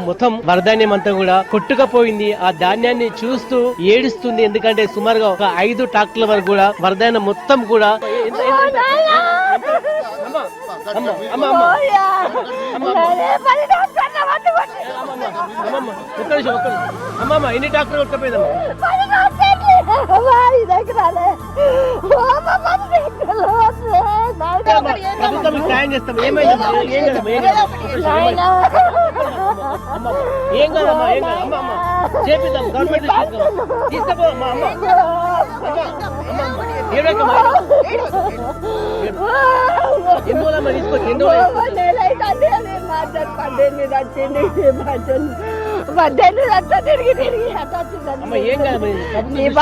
మొత్తం వరధాన్యం అంతా కూడా కొట్టుకపోయింది. ఆ ధాన్యాన్ని చూస్తూ ఏడుస్తుంది. ఎందుకంటే సుమారుగా ఒక 5 ట్రాక్టర్ల వరకు కూడా వరధాన్యం మొత్తం కూడా అమ్మమ్మ ఎన్ని ట్రాక్టర్లు కొట్టుకపోయిందమ్మా? ప్రభుత్వం సాయం చేస్తాం. ఏమైందమ్మా? ఏం కాదమ్మా, ఏం కాదు. అమ్మ చేపిద్దాం, గవర్నమెంట్ తీసుకపో. అమ్మ అమ్మ ఏడకమ్మా, ఎందువల్లమ్మా తీసుకోవచ్చు? అమ్మ ఏం కాదు, నేనేం